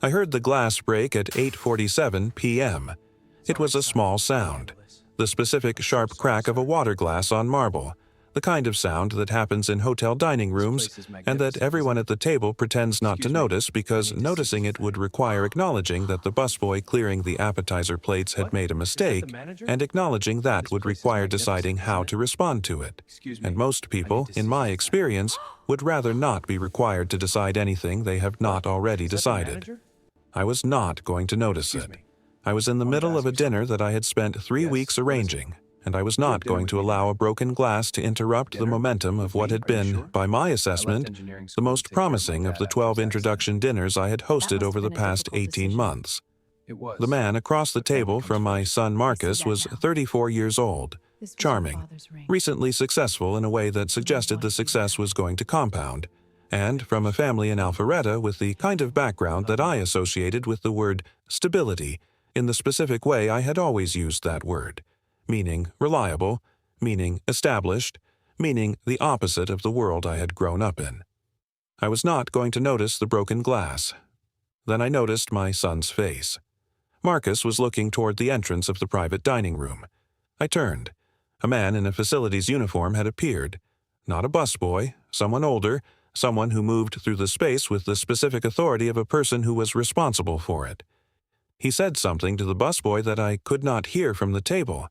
I heard the glass break at 8:47 p.m. It was a small sound, the specific sharp crack of a water glass on marble, the kind of sound that happens in hotel dining rooms and that everyone at the table pretends not to notice because noticing it would require acknowledging that the busboy clearing the appetizer plates had made a mistake, and acknowledging that would require deciding how to respond to it. And most people, in my experience, would rather not be required to decide anything they have not already decided. I was not going to notice it. I was in the middle of a dinner that I had spent 3 weeks arranging, and I was not going to allow a broken glass to interrupt the momentum of what had been, by my assessment, the most promising of the 12 introduction dinners I had hosted over the past 18 months. The man across the table from my son Marcus was 34 years old, charming, recently successful in a way that suggested the success was going to compound, and from a family in Alpharetta with the kind of background that I associated with the word stability in the specific way I had always used that word, meaning reliable, meaning established, meaning the opposite of the world I had grown up in. I was not going to notice the broken glass. Then I noticed my son's face. Marcus was looking toward the entrance of the private dining room. I turned. A man in a facilities uniform had appeared. Not a busboy, someone older, someone who moved through the space with the specific authority of a person who was responsible for it. He said something to the busboy that I could not hear from the table.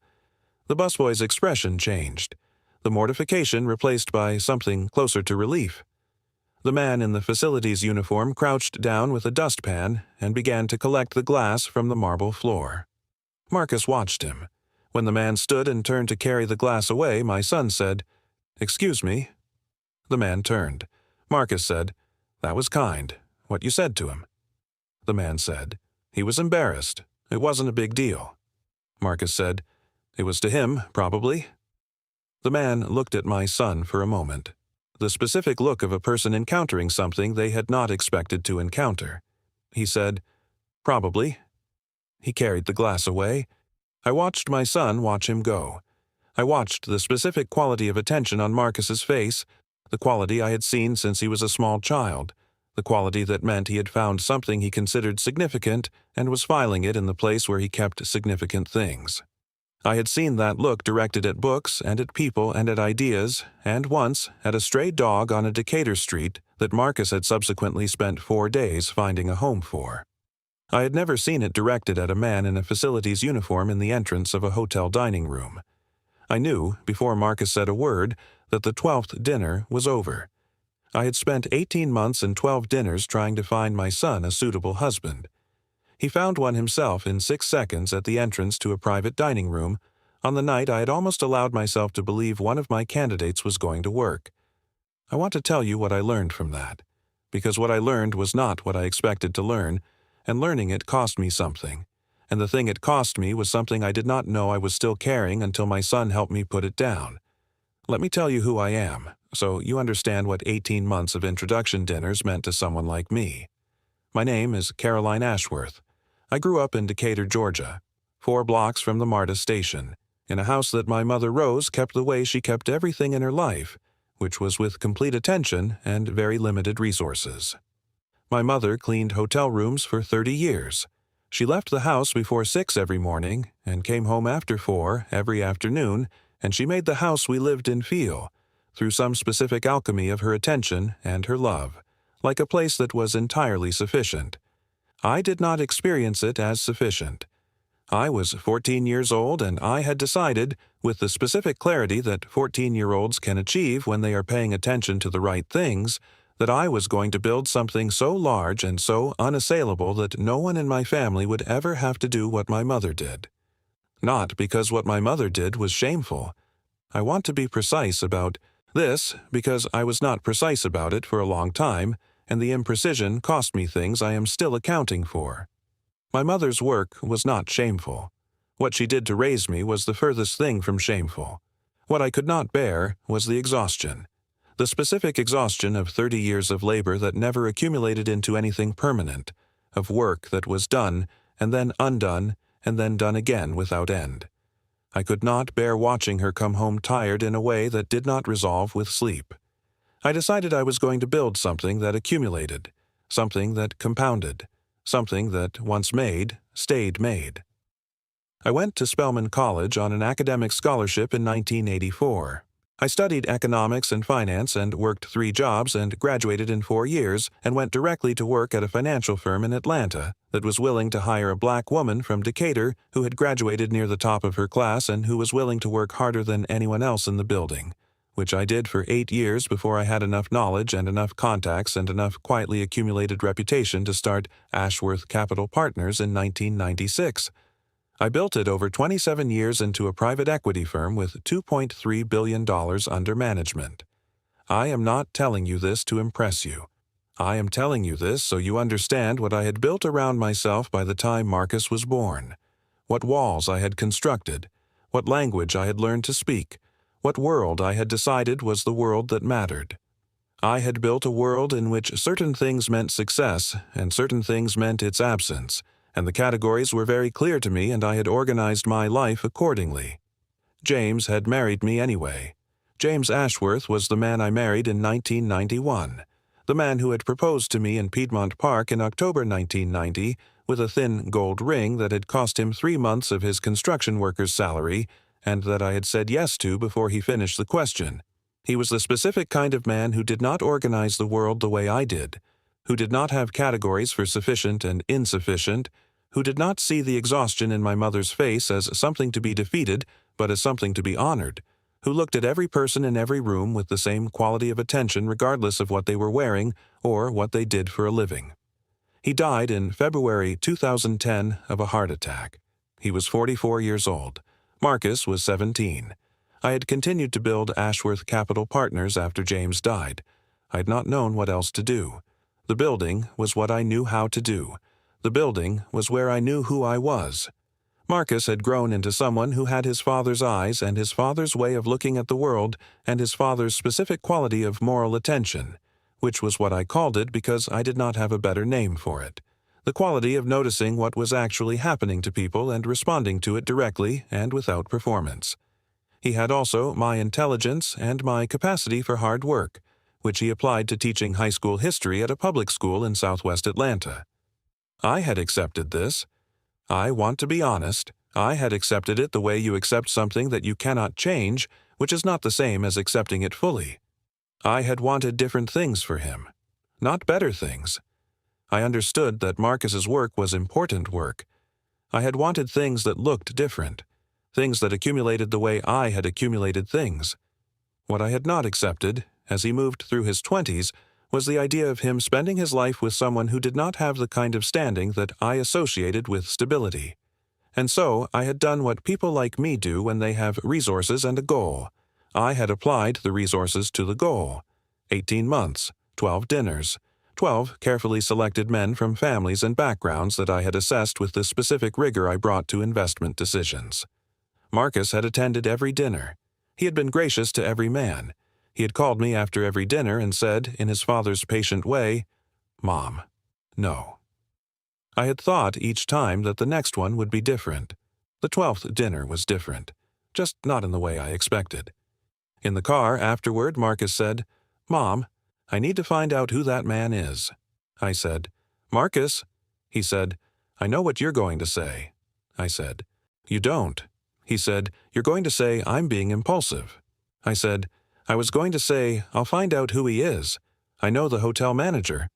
The busboy's expression changed, the mortification replaced by something closer to relief. The man in the facilities uniform crouched down with a dustpan and began to collect the glass from the marble floor. Marcus watched him. When the man stood and turned to carry the glass away, my son said, "Excuse me." The man turned. Marcus said, "That was kind. What you said to him?" The man said, "He was embarrassed. It wasn't a big deal." Marcus said, "It was to him, probably." The man looked at my son for a moment, the specific look of a person encountering something they had not expected to encounter. He said, "Probably." He carried the glass away. I watched my son watch him go. I watched the specific quality of attention on Marcus's face, the quality I had seen since he was a small child, the quality that meant he had found something he considered significant and was filing it in the place where he kept significant things. I had seen that look directed at books and at people and at ideas, and once at a stray dog on a Decatur street that Marcus had subsequently spent 4 days finding a home for. I had never seen it directed at a man in a facilities uniform in the entrance of a hotel dining room. I knew, before Marcus said a word, that the 12th dinner was over. I had spent 18 months and 12 dinners trying to find my son a suitable husband. He found one himself in 6 seconds at the entrance to a private dining room, on the night I had almost allowed myself to believe one of my candidates was going to work. I want to tell you what I learned from that, because what I learned was not what I expected to learn, and learning it cost me something. And the thing it cost me was something I did not know I was still carrying until my son helped me put it down. Let me tell you who I am, so you understand what 18 months of introduction dinners meant to someone like me. My name is Caroline Ashworth. I grew up in Decatur, Georgia, 4 blocks from the MARTA station, in a house that my mother Rose kept the way she kept everything in her life, which was with complete attention and very limited resources. My mother cleaned hotel rooms for 30 years. She left the house before 6 every morning and came home after 4 every afternoon, and she made the house we lived in feel, through some specific alchemy of her attention and her love, like a place that was entirely sufficient. I did not experience it as sufficient. I was 14 years old, and I had decided, with the specific clarity that 14-year-olds can achieve when they are paying attention to the right things, that I was going to build something so large and so unassailable that no one in my family would ever have to do what my mother did. Not because what my mother did was shameful. I want to be precise about this because I was not precise about it for a long time, and the imprecision cost me things I am still accounting for. My mother's work was not shameful. What she did to raise me was the furthest thing from shameful. What I could not bear was the exhaustion. The specific exhaustion of 30 years of labor that never accumulated into anything permanent, of work that was done, and then undone, and then done again without end. I could not bear watching her come home tired in a way that did not resolve with sleep. I decided I was going to build something that accumulated, something that compounded, something that once made, stayed made. I went to Spelman College on an academic scholarship in 1984. I studied economics and finance and worked 3 jobs and graduated in 4 years and went directly to work at a financial firm in Atlanta that was willing to hire a black woman from Decatur who had graduated near the top of her class and who was willing to work harder than anyone else in the building, which I did for 8 years before I had enough knowledge and enough contacts and enough quietly accumulated reputation to start Ashworth Capital Partners in 1996. I built it over 27 years into a private equity firm with $2.3 billion under management. I am not telling you this to impress you. I am telling you this so you understand what I had built around myself by the time Marcus was born, what walls I had constructed, what language I had learned to speak, what world I had decided was the world that mattered. I had built a world in which certain things meant success and certain things meant its absence, and the categories were very clear to me, and I had organized my life accordingly. James had married me anyway. James Ashworth was the man I married in 1991, the man who had proposed to me in Piedmont Park in October 1990 with a thin gold ring that had cost him 3 months of his construction worker's salary and that I had said yes to before he finished the question. He was the specific kind of man who did not organize the world the way I did, who did not have categories for sufficient and insufficient, who did not see the exhaustion in my mother's face as something to be defeated, but as something to be honored, who looked at every person in every room with the same quality of attention regardless of what they were wearing or what they did for a living. He died in February 2010 of a heart attack. He was 44 years old. Marcus was 17. I had continued to build Ashworth Capital Partners after James died. I had not known what else to do. The building was what I knew how to do. The building was where I knew who I was. Marcus had grown into someone who had his father's eyes and his father's way of looking at the world and his father's specific quality of moral attention, which was what I called it because I did not have a better name for it. The quality of noticing what was actually happening to people and responding to it directly and without performance. He had also my intelligence and my capacity for hard work, which he applied to teaching high school history at a public school in Southwest Atlanta. I had accepted this. I want to be honest. I had accepted it the way you accept something that you cannot change, which is not the same as accepting it fully. I had wanted different things for him, not better things. I understood that Marcus's work was important work. I had wanted things that looked different, things that accumulated the way I had accumulated things. What I had not accepted, as he moved through his 20s, was the idea of him spending his life with someone who did not have the kind of standing that I associated with stability. And so I had done what people like me do when they have resources and a goal. I had applied the resources to the goal. 18 months, 12 dinners, 12 carefully selected men from families and backgrounds that I had assessed with the specific rigor I brought to investment decisions. Marcus had attended every dinner. He had been gracious to every man. He had called me after every dinner and said, in his father's patient way, "Mom, no." I had thought each time that the next one would be different. The 12th dinner was different, just not in the way I expected. In the car afterward, Marcus said, "Mom, I need to find out who that man is." I said, "Marcus." He said, "I know what you're going to say." I said, "You don't." He said, "You're going to say I'm being impulsive." I said, "I was going to say, I'll find out who he is. I know the hotel manager."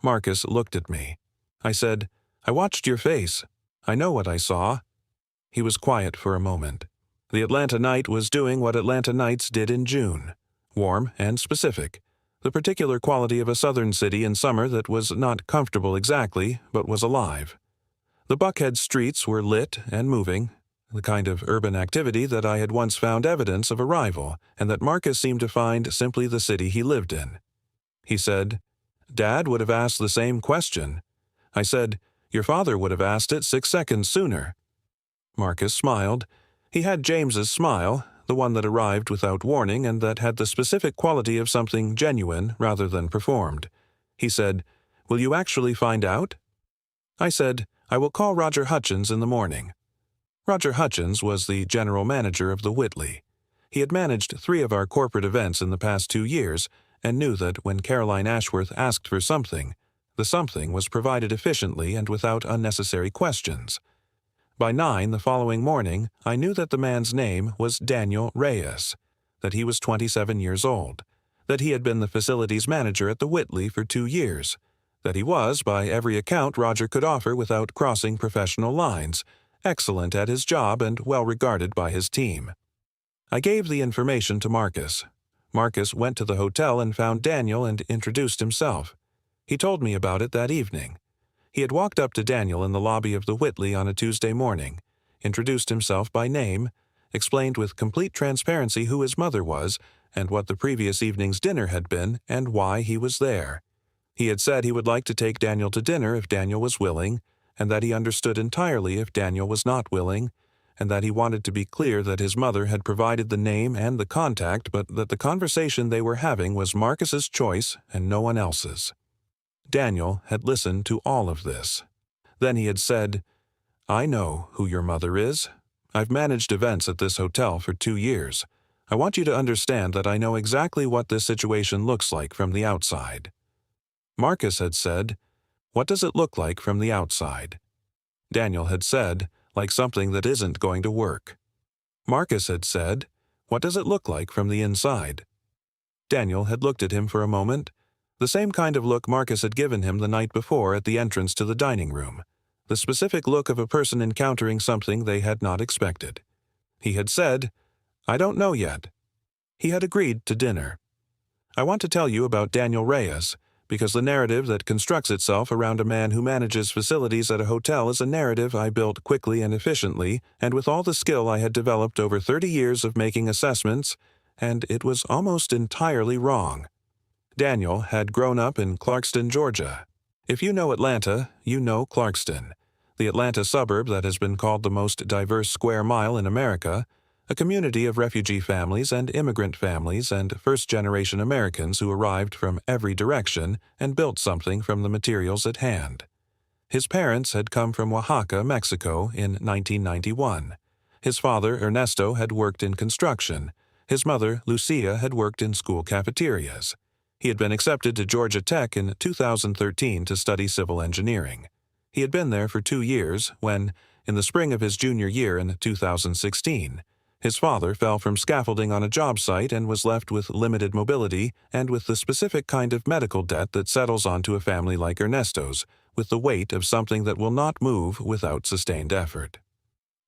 Marcus looked at me. I said, "I watched your face. I know what I saw." He was quiet for a moment. The Atlanta night was doing what Atlanta nights did in June. Warm and specific. The particular quality of a southern city in summer that was not comfortable exactly, but was alive. The Buckhead streets were lit and moving, the kind of urban activity that I had once found evidence of arrival, and that Marcus seemed to find simply the city he lived in. He said, "Dad would have asked the same question." I said, "Your father would have asked it 6 seconds sooner." Marcus smiled. He had James's smile, the one that arrived without warning and that had the specific quality of something genuine rather than performed. He said, "Will you actually find out?" I said, "I will call Roger Hutchins in the morning." Roger Hutchins was the general manager of the Whitley. He had managed 3 of our corporate events in the past 2 years and knew that when Caroline Ashworth asked for something, The something was provided efficiently and without unnecessary questions. By 9 the following morning, I knew that the man's name was Daniel Reyes, that he was 27 years old, that he had been the facilities manager at the Whitley for 2 years, that he was, by every account Roger could offer without crossing professional lines, excellent at his job and well regarded by his team. I gave the information to Marcus. Marcus went to the hotel and found Daniel and introduced himself. He told me about it that evening. He had walked up to Daniel in the lobby of the Whitley on a Tuesday morning, introduced himself by name, explained with complete transparency who his mother was and what the previous evening's dinner had been and why he was there. He had said he would like to take Daniel to dinner if Daniel was willing, and that he understood entirely if Daniel was not willing, and that he wanted to be clear that his mother had provided the name and the contact, but that the conversation they were having was Marcus's choice and no one else's. Daniel had listened to all of this. Then he had said, "I know who your mother is. I've managed events at this hotel for 2 years. I want you to understand that I know exactly what this situation looks like from the outside." Marcus had said, "What does it look like from the outside?" Daniel had said, "Like something that isn't going to work." Marcus had said, "What does it look like from the inside?" Daniel had looked at him for a moment, the same kind of look Marcus had given him the night before at the entrance to the dining room, the specific look of a person encountering something they had not expected. He had said, "I don't know yet." He had agreed to dinner. I want to tell you about Daniel Reyes, because the narrative that constructs itself around a man who manages facilities at a hotel is a narrative I built quickly and efficiently, and with all the skill I had developed over 30 years of making assessments, and it was almost entirely wrong. Daniel had grown up in Clarkston, Georgia. If you know Atlanta, you know Clarkston, the Atlanta suburb that has been called the most diverse square mile in America, a community of refugee families and immigrant families and first-generation Americans who arrived from every direction and built something from the materials at hand. His parents had come from Oaxaca, Mexico, in 1991. His father, Ernesto, had worked in construction. His mother, Lucia, had worked in school cafeterias. He had been accepted to Georgia Tech in 2013 to study civil engineering. He had been there for 2 years when, in the spring of his junior year in 2016, his father fell from scaffolding on a job site and was left with limited mobility and with the specific kind of medical debt that settles onto a family like Ernesto's, with the weight of something that will not move without sustained effort.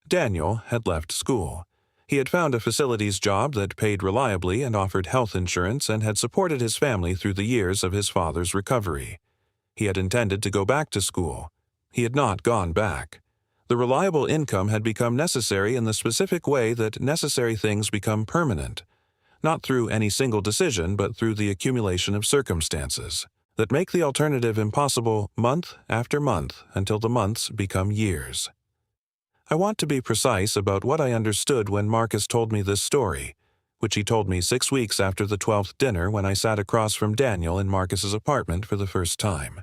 Daniel had left school. He had found a facilities job that paid reliably and offered health insurance and had supported his family through the years of his father's recovery. He had intended to go back to school. He had not gone back. The reliable income had become necessary in the specific way that necessary things become permanent, not through any single decision but through the accumulation of circumstances that make the alternative impossible month after month until the months become years. I want to be precise about what I understood when Marcus told me this story, which he told me 6 weeks after the 12th dinner when I sat across from Daniel in Marcus's apartment for the first time.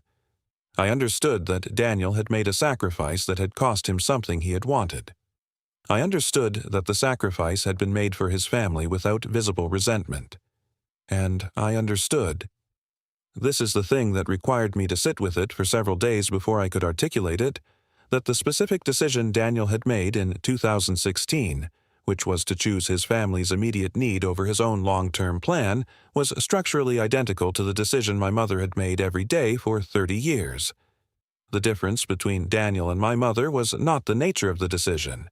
I understood that Daniel had made a sacrifice that had cost him something he had wanted. I understood that the sacrifice had been made for his family without visible resentment. And I understood. This is the thing that required me to sit with it for several days before I could articulate it, that the specific decision Daniel had made in 2016, which was to choose his family's immediate need over his own long-term plan, was structurally identical to the decision my mother had made every day for 30 years. The difference between Daniel and my mother was not the nature of the decision.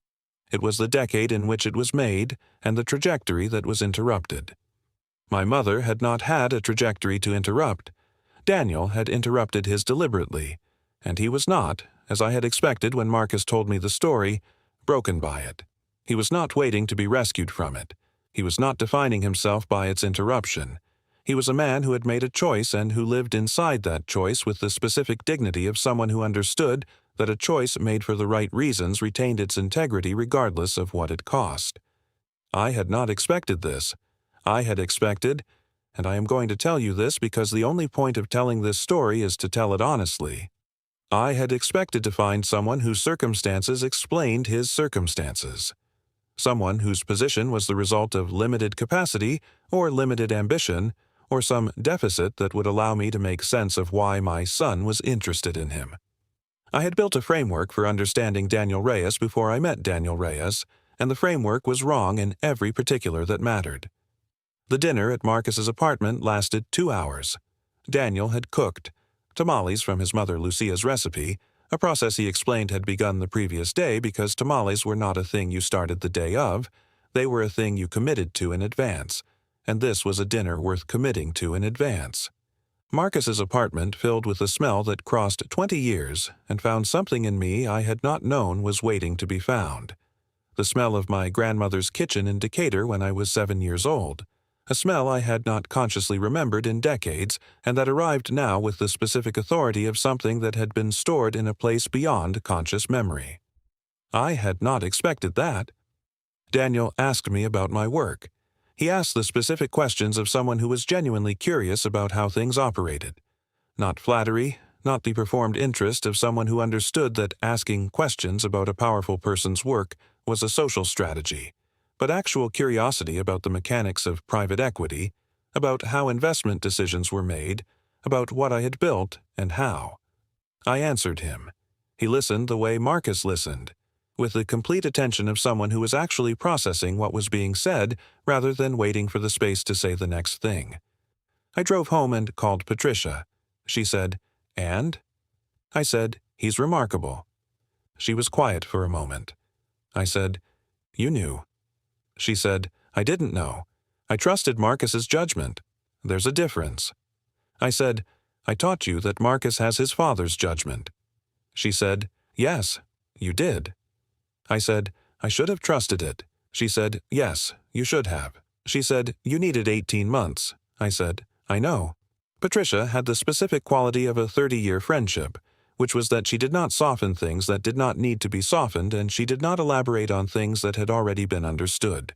It was the decade in which it was made and the trajectory that was interrupted. My mother had not had a trajectory to interrupt. Daniel had interrupted his deliberately, and he was not, as I had expected when Marcus told me the story, broken by it. He was not waiting to be rescued from it. He was not defining himself by its interruption. He was a man who had made a choice and who lived inside that choice with the specific dignity of someone who understood that a choice made for the right reasons retained its integrity regardless of what it cost. I had not expected this. I had expected, and I am going to tell you this because the only point of telling this story is to tell it honestly. I had expected to find someone whose circumstances explained his circumstances. Someone whose position was the result of limited capacity or limited ambition, or some deficit that would allow me to make sense of why my son was interested in him. I had built a framework for understanding Daniel Reyes before I met Daniel Reyes, and the framework was wrong in every particular that mattered. The dinner at Marcus's apartment lasted 2 hours. Daniel had cooked tamales from his mother Lucia's recipe, a process he explained had begun the previous day because tamales were not a thing you started the day of, they were a thing you committed to in advance, and this was a dinner worth committing to in advance. Marcus's apartment filled with a smell that crossed 20 years and found something in me I had not known was waiting to be found. The smell of my grandmother's kitchen in Decatur when I was 7 years old. A smell I had not consciously remembered in decades and that arrived now with the specific authority of something that had been stored in a place beyond conscious memory. I had not expected that. Daniel asked me about my work. He asked the specific questions of someone who was genuinely curious about how things operated. Not flattery, not the performed interest of someone who understood that asking questions about a powerful person's work was a social strategy, but actual curiosity about the mechanics of private equity, about how investment decisions were made, about what I had built and how. I answered him. He listened the way Marcus listened, with the complete attention of someone who was actually processing what was being said rather than waiting for the space to say the next thing. I drove home and called Patricia. She said, "And?" I said, "He's remarkable." She was quiet for a moment. I said, "You knew." She said, "I didn't know. I trusted Marcus's judgment. There's a difference." I said, "I taught you that Marcus has his father's judgment." She said, "Yes, you did." I said, "I should have trusted it." She said, "Yes, you should have." She said, "You needed 18 months." I said, "I know." Patricia had the specific quality of a 30-year friendship, which was that she did not soften things that did not need to be softened, and she did not elaborate on things that had already been understood.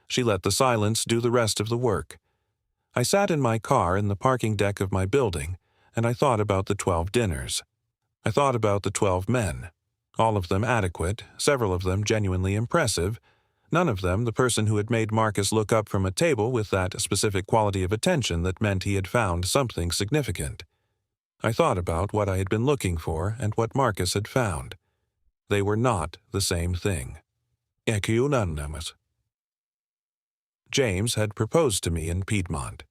She let the silence do the rest of the work. I sat in my car in the parking deck of my building, and I thought about the 12 dinners. I thought about the 12 men. All of them adequate, several of them genuinely impressive, none of them the person who had made Marcus look up from a table with that specific quality of attention that meant he had found something significant. I thought about what I had been looking for and what Marcus had found. They were not the same thing. James had proposed to me in Piedmont.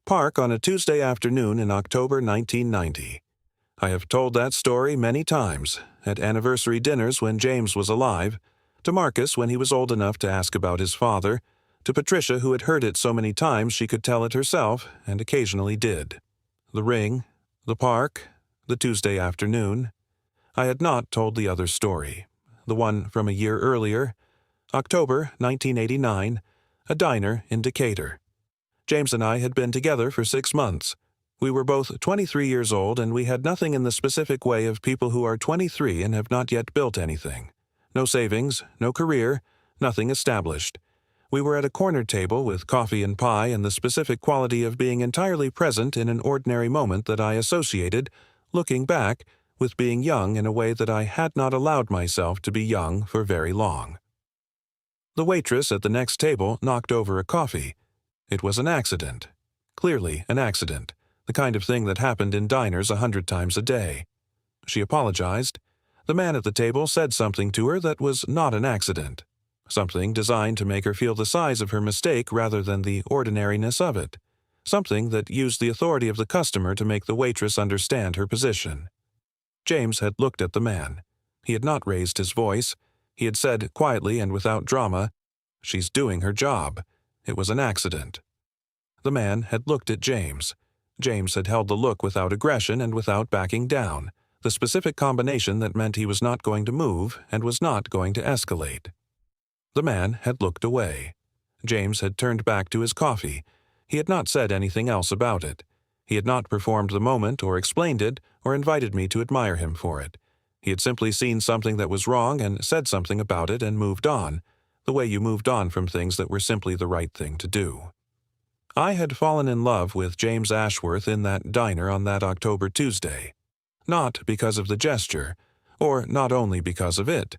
Park on a Tuesday afternoon in October 1990. I have told that story many times, at anniversary dinners when James was alive, to Marcus when he was old enough to ask about his father, to Patricia who had heard it so many times she could tell it herself and occasionally did. The ring, the park, the Tuesday afternoon. I had not told the other story, the one from a year earlier, October 1989, a diner in Decatur. James and I had been together for 6 months. We were both 23 years old, and we had nothing in the specific way of people who are 23 and have not yet built anything. No savings, no career, nothing established. We were at a corner table with coffee and pie and the specific quality of being entirely present in an ordinary moment that I associated, looking back, with being young in a way that I had not allowed myself to be young for very long. The waitress at the next table knocked over a coffee. It was an accident. Clearly an accident. The kind of thing that happened in diners 100 times a day. She apologized. The man at the table said something to her that was not an accident. Something designed to make her feel the size of her mistake rather than the ordinariness of it. Something that used the authority of the customer to make the waitress understand her position. James had looked at the man. He had not raised his voice. He had said quietly and without drama, "She's doing her job. It was an accident." The man had looked at James. James had held the look without aggression and without backing down, the specific combination that meant he was not going to move and was not going to escalate. The man had looked away. James had turned back to his coffee. He had not said anything else about it. He had not performed the moment or explained it or invited me to admire him for it. He had simply seen something that was wrong and said something about it and moved on, the way you moved on from things that were simply the right thing to do. I had fallen in love with James Ashworth in that diner on that October Tuesday. Not because of the gesture, or not only because of it,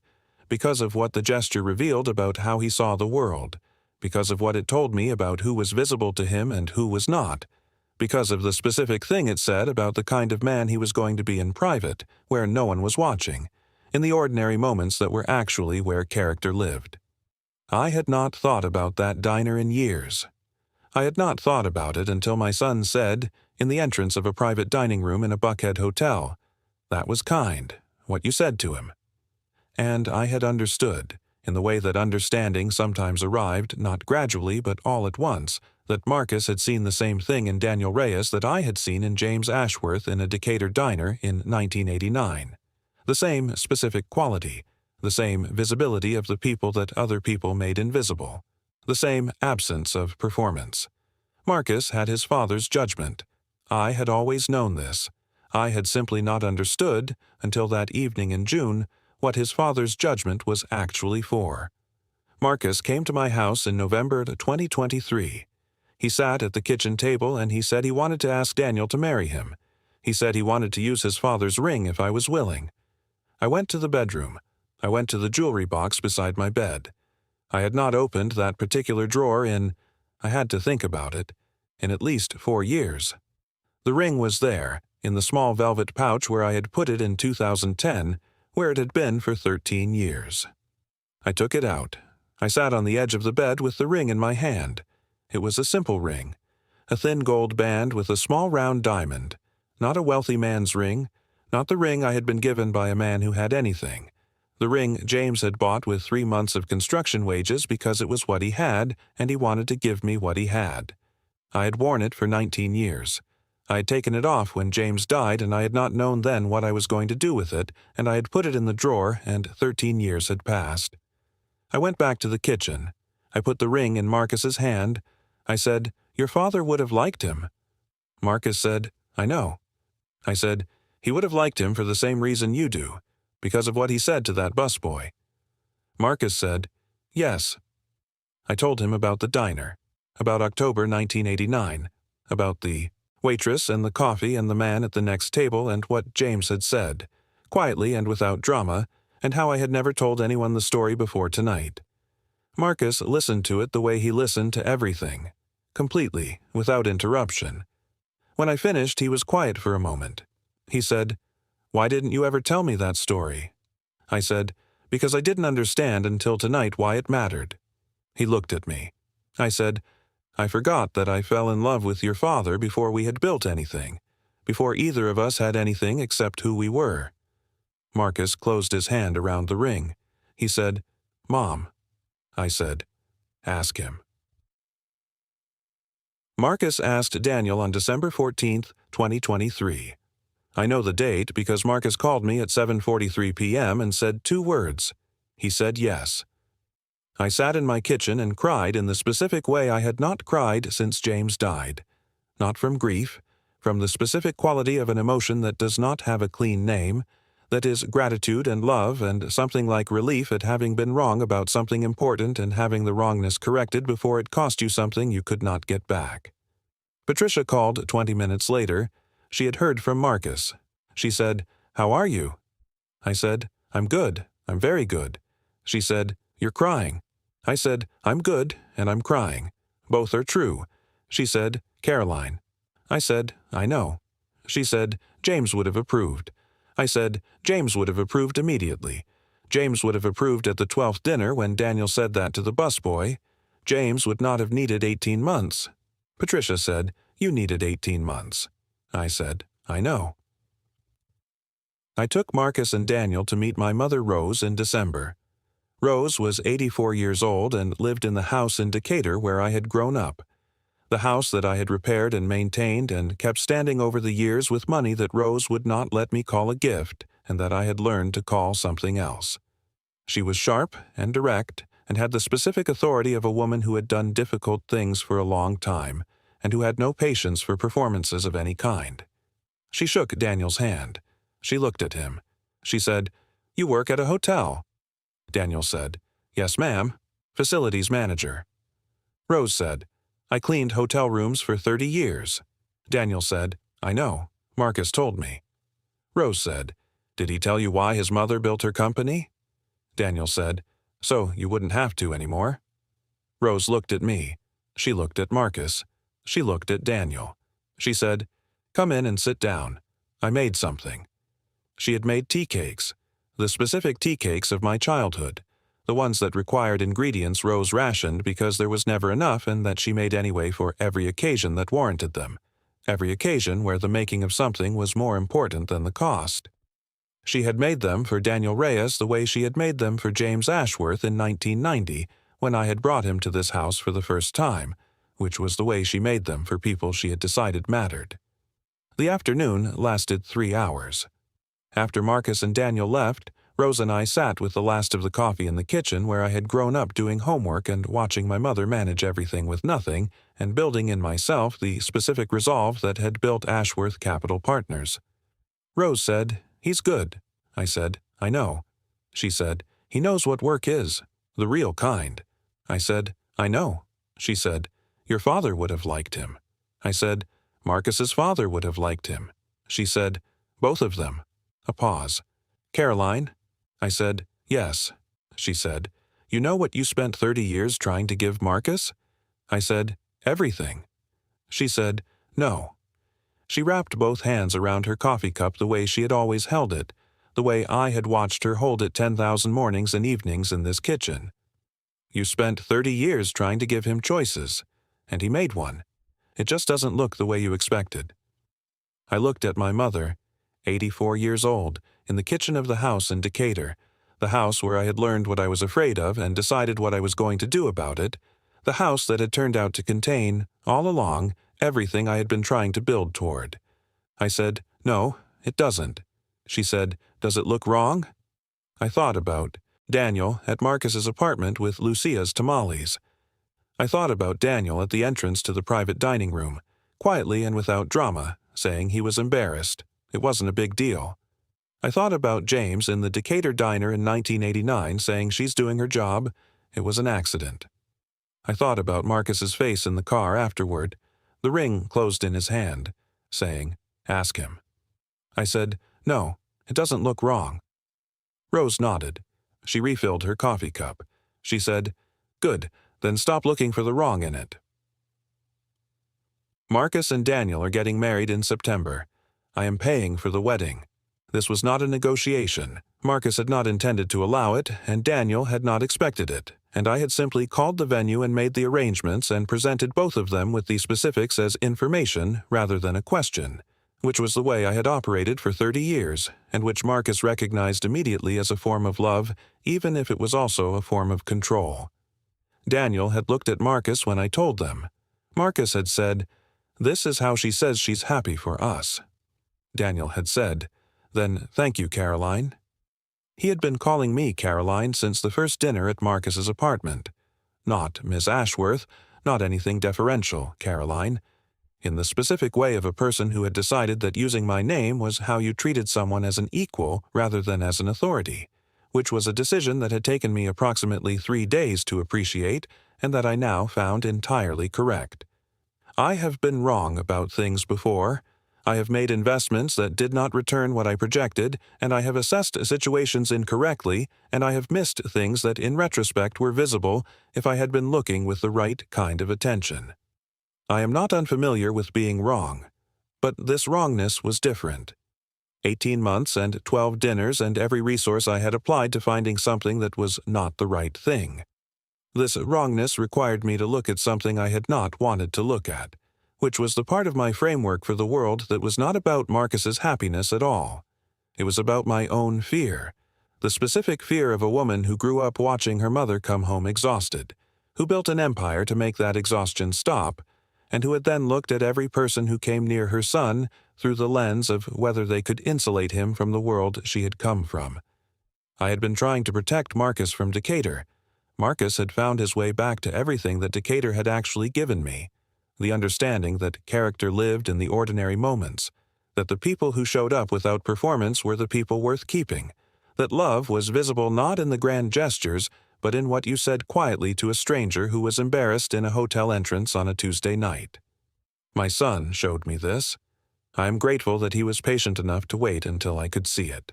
because of what the gesture revealed about how he saw the world, because of what it told me about who was visible to him and who was not, because of the specific thing it said about the kind of man he was going to be in private, where no one was watching, in the ordinary moments that were actually where character lived. I had not thought about that diner in years. I had not thought about it until my son said, in the entrance of a private dining room in a Buckhead hotel, "That was kind, what you said to him." And I had understood, in the way that understanding sometimes arrived, not gradually but all at once, that Marcus had seen the same thing in Daniel Reyes that I had seen in James Ashworth in a Decatur diner in 1989. The same specific quality, the same visibility of the people that other people made invisible, the same absence of performance. Marcus had his father's judgment. I had always known this. I had simply not understood, until that evening in June, what his father's judgment was actually for. Marcus came to my house in November 2023. He sat at the kitchen table and he said he wanted to ask Daniel to marry him. He said he wanted to use his father's ring if I was willing. I went to the bedroom. I went to the jewelry box beside my bed. I had not opened that particular drawer I had to think about it, in at least 4 years. The ring was there, in the small velvet pouch where I had put it in 2010, where it had been for 13 years. I took it out. I sat on the edge of the bed with the ring in my hand. It was a simple ring, a thin gold band with a small round diamond, not a wealthy man's ring, not the ring I had been given by a man who had anything. The ring James had bought with 3 months of construction wages because it was what he had, and he wanted to give me what he had. I had worn it for 19 years. I had taken it off when James died, and I had not known then what I was going to do with it, and I had put it in the drawer, and 13 years had passed. I went back to the kitchen. I put the ring in Marcus's hand. I said, "Your father would have liked him." Marcus said, "I know." I said, "He would have liked him for the same reason you do, because of what he said to that busboy." Marcus said, "Yes." I told him about the diner, about October 1989, about the waitress and the coffee and the man at the next table and what James had said, quietly and without drama, and how I had never told anyone the story before tonight. Marcus listened to it the way he listened to everything, completely, without interruption. When I finished, he was quiet for a moment. He said, "Why didn't you ever tell me that story?" I said, "Because I didn't understand until tonight why it mattered." He looked at me. I said, "I forgot that I fell in love with your father before we had built anything, before either of us had anything except who we were." Marcus closed his hand around the ring. He said, "Mom." I said, "Ask him." Marcus asked Daniel on December 14th, 2023. I know the date because Marcus called me at 7:43 p.m. and said 2 words. He said yes. I sat in my kitchen and cried in the specific way I had not cried since James died. Not from grief, from the specific quality of an emotion that does not have a clean name, that is gratitude and love and something like relief at having been wrong about something important and having the wrongness corrected before it cost you something you could not get back. Patricia called 20 minutes later. She had heard from Marcus. She said, "How are you?" I said, "I'm good. I'm very good." She said, "You're crying." I said, "I'm good and I'm crying. Both are true." She said, "Caroline." I said, "I know." She said, "James would have approved." I said, "James would have approved immediately. James would have approved at the 12th dinner when Daniel said that to the busboy. James would not have needed 18 months. Patricia said, "You needed 18 months." I said, "I know." I took Marcus and Daniel to meet my mother Rose in December. Rose was 84 years old and lived in the house in Decatur where I had grown up. The house that I had repaired and maintained and kept standing over the years with money that Rose would not let me call a gift and that I had learned to call something else. She was sharp and direct and had the specific authority of a woman who had done difficult things for a long time and who had no patience for performances of any kind. She shook Daniel's hand. She looked at him. She said, "You work at a hotel." Daniel said, "Yes, ma'am. Facilities manager." Rose said, "I cleaned hotel rooms for 30 years. Daniel said, "I know. Marcus told me." Rose said, "Did he tell you why his mother built her company?" Daniel said, "So you wouldn't have to anymore." Rose looked at me. She looked at Marcus. She looked at Daniel. She said, "Come in and sit down. I made something." She had made tea cakes, the specific tea cakes of my childhood, the ones that required ingredients Rose rationed because there was never enough and that she made anyway for every occasion that warranted them, every occasion where the making of something was more important than the cost. She had made them for Daniel Reyes the way she had made them for James Ashworth in 1990 when I had brought him to this house for the first time, which was the way she made them for people she had decided mattered. The afternoon lasted 3 hours. After Marcus and Daniel left, Rose and I sat with the last of the coffee in the kitchen where I had grown up doing homework and watching my mother manage everything with nothing and building in myself the specific resolve that had built Ashworth Capital Partners. Rose said, "He's good." I said, "I know." She said, "He knows what work is, the real kind." I said, "I know." She said, "Your father would have liked him." I said, "Marcus's father would have liked him." She said, "Both of them." A pause. "Caroline?" I said, "Yes." She said, "You know what you spent 30 years trying to give Marcus?" I said, "Everything." She said, "No." She wrapped both hands around her coffee cup the way she had always held it, the way I had watched her hold it 10,000 mornings and evenings in this kitchen. "You spent 30 years trying to give him choices, and he made one. It just doesn't look the way you expected." I looked at my mother, 84 years old, in the kitchen of the house in Decatur, the house where I had learned what I was afraid of and decided what I was going to do about it, the house that had turned out to contain, all along, everything I had been trying to build toward. I said, "No, it doesn't." She said, "Does it look wrong?" I thought about Daniel at Marcus's apartment with Lucia's tamales. I thought about Daniel at the entrance to the private dining room, quietly and without drama, saying he was embarrassed. It wasn't a big deal. I thought about James in the Decatur diner in 1989 saying she's doing her job. It was an accident. I thought about Marcus's face in the car afterward, the ring closed in his hand, saying, "Ask him." I said, "No, it doesn't look wrong." Rose nodded. She refilled her coffee cup. She said, "Good, then stop looking for the wrong in it." Marcus and Daniel are getting married in September. I am paying for the wedding. This was not a negotiation. Marcus had not intended to allow it, and Daniel had not expected it, and I had simply called the venue and made the arrangements and presented both of them with the specifics as information rather than a question, which was the way I had operated for 30 years, and which Marcus recognized immediately as a form of love, even if it was also a form of control. Daniel had looked at Marcus when I told them. Marcus had said, "This is how she says she's happy for us." Daniel had said, "Then thank you, Caroline." He had been calling me Caroline since the first dinner at Marcus's apartment. Not Miss Ashworth, not anything deferential, Caroline. In the specific way of a person who had decided that using my name was how you treated someone as an equal rather than as an authority, which was a decision that had taken me approximately 3 days to appreciate and that I now found entirely correct. I have been wrong about things before. I have made investments that did not return what I projected, and I have assessed situations incorrectly, and I have missed things that in retrospect were visible if I had been looking with the right kind of attention. I am not unfamiliar with being wrong, but this wrongness was different. 18 months and 12 dinners and every resource I had applied to finding something that was not the right thing. This wrongness required me to look at something I had not wanted to look at, which was the part of my framework for the world that was not about Marcus's happiness at all. It was about my own fear, the specific fear of a woman who grew up watching her mother come home exhausted, who built an empire to make that exhaustion stop, and who had then looked at every person who came near her son through the lens of whether they could insulate him from the world she had come from. I had been trying to protect Marcus from Decatur. Marcus had found his way back to everything that Decatur had actually given me. The understanding that character lived in the ordinary moments, that the people who showed up without performance were the people worth keeping, that love was visible not in the grand gestures, but in what you said quietly to a stranger who was embarrassed in a hotel entrance on a Tuesday night. My son showed me this. I am grateful that he was patient enough to wait until I could see it.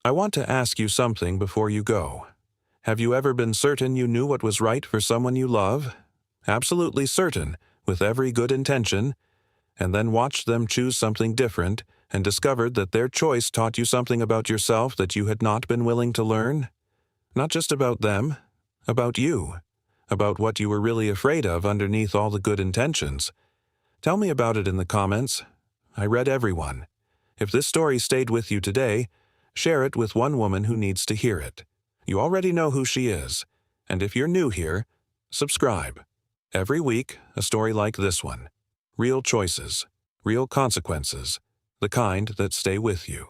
I want to ask you something before you go. Have you ever been certain you knew what was right for someone you love? Absolutely certain, with every good intention, and then watched them choose something different and discovered that their choice taught you something about yourself that you had not been willing to learn? Not just about them, about you, about what you were really afraid of underneath all the good intentions. Tell me about it in the comments. I read every one. If this story stayed with you today, share it with one woman who needs to hear it. You already know who she is, and if you're new here, subscribe. Every week, a story like this one. Real choices, real consequences, the kind that stay with you.